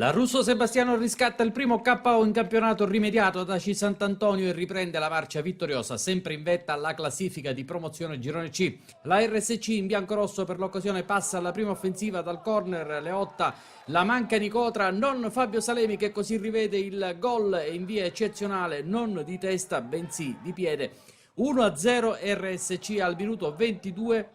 La Russo Sebastiano riscatta il primo KO in campionato rimediato da Daci Sant'Antonio e riprende la marcia vittoriosa, sempre in vetta alla classifica di promozione Girone C. La RSC in biancorosso per l'occasione passa alla prima offensiva dal corner Leotta, la manca Nicotra, non Fabio Salemi che così rivede il gol in via eccezionale, non di testa bensì di piede. 1-0 RSC al minuto 22.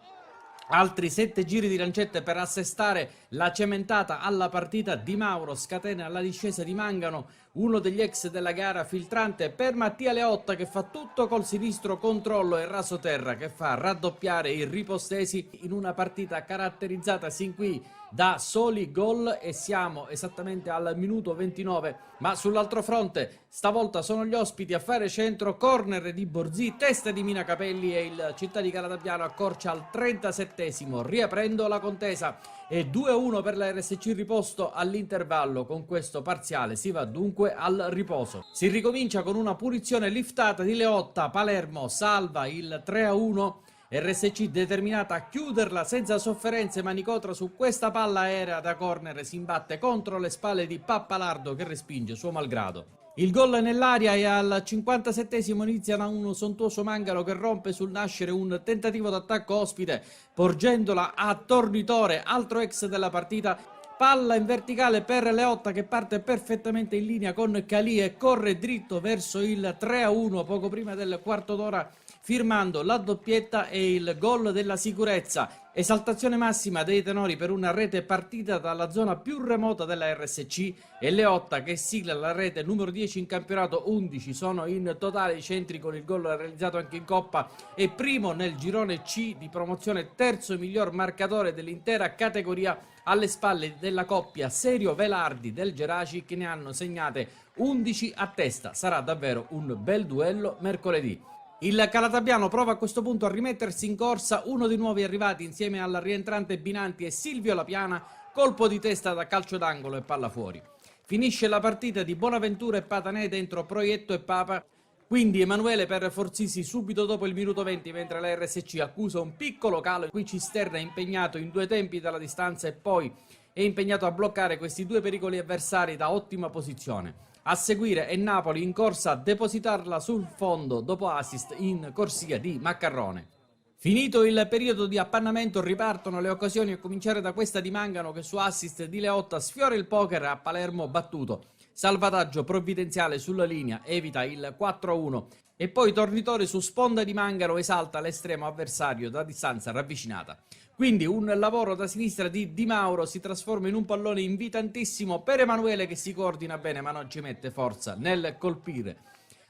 Altri 7 giri di lancette per assestare la cementata alla partita. Di Mauro scatena la discesa di Mangano, uno degli ex della gara filtrante per Mattia Leotta che fa tutto col sinistro controllo e rasoterra che fa raddoppiare i ripostesi in una partita caratterizzata sin qui da soli gol e siamo esattamente al minuto 29, ma sull'altro fronte stavolta sono gli ospiti a fare centro, corner di Borzì, testa di Mina Capelli e il Città di Calatabbiano accorcia al 37esimo, riaprendo la contesa e 2-1 per la RSC riposto all'intervallo. Con questo parziale si va dunque al riposo. Si ricomincia con una punizione liftata di Leotta, Palermo salva il 3-1. RSC determinata a chiuderla senza sofferenze, ma Nicotra su questa palla aerea da corner si imbatte contro le spalle di Pappalardo che respinge suo malgrado. Il gol nell'aria e al 57esimo inizia un sontuoso Mangano che rompe sul nascere un tentativo d'attacco ospite, porgendola a Tornitore, altro ex della partita. Palla in verticale per Leotta che parte perfettamente in linea con Calì e corre dritto verso il 3-1 poco prima del quarto d'ora, firmando la doppietta e il gol della sicurezza. Esaltazione massima dei tenori per una rete partita dalla zona più remota della RSC e Leotta che sigla la rete numero 10 in campionato. 11 sono in totale i centri con il gol realizzato anche in Coppa e primo nel girone C di promozione, terzo miglior marcatore dell'intera categoria alle spalle della coppia Serio Velardi del Geraci che ne hanno segnate 11 a testa. Sarà davvero un bel duello mercoledì. Il Calatabbiano prova a questo punto a rimettersi in corsa, uno dei nuovi arrivati insieme al rientrante Binanti e Silvio Lapiana, colpo di testa da calcio d'angolo e palla fuori. Finisce la partita di Bonaventura e Patanè dentro Proietto e Papa, quindi Emanuele per Forzisi subito dopo il minuto 20, mentre la RSC accusa un piccolo calo. Qui Cisterna è impegnato in due tempi dalla distanza e poi è impegnato a bloccare questi due pericoli avversari da ottima posizione. A seguire è Napoli in corsa a depositarla sul fondo dopo assist in corsia di Maccarrone. Finito il periodo di appannamento ripartono le occasioni, a cominciare da questa di Mangano che su assist di Leotta sfiora il poker a Palermo battuto. Salvataggio provvidenziale sulla linea, evita il 4-1 e poi Tornitore su sponda di Mangano esalta l'estremo avversario da distanza ravvicinata. Quindi un lavoro da sinistra di Di Mauro si trasforma in un pallone invitantissimo per Emanuele che si coordina bene ma non ci mette forza nel colpire.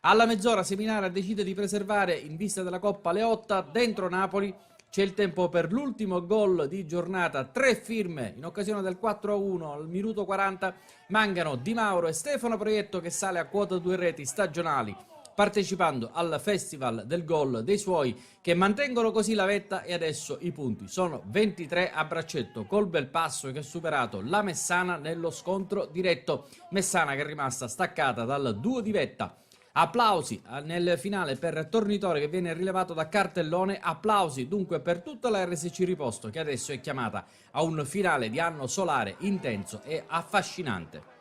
Alla mezz'ora Seminara decide di preservare in vista della Coppa Leotta dentro Napoli. C'è il tempo per l'ultimo gol di giornata, 3 firme in occasione del 4-1 al minuto 40, Mangano, Di Mauro e Stefano Proietto che sale a quota 2 reti stagionali, partecipando al festival del gol dei suoi che mantengono così la vetta e adesso i punti sono 23 a braccetto col bel passo che ha superato la Messana nello scontro diretto. Messana che è rimasta staccata dal duo di vetta. Applausi nel finale per Tornitore che viene rilevato da cartellone, applausi dunque per tutta la RSC Riposto che adesso è chiamata a un finale di anno solare intenso e affascinante.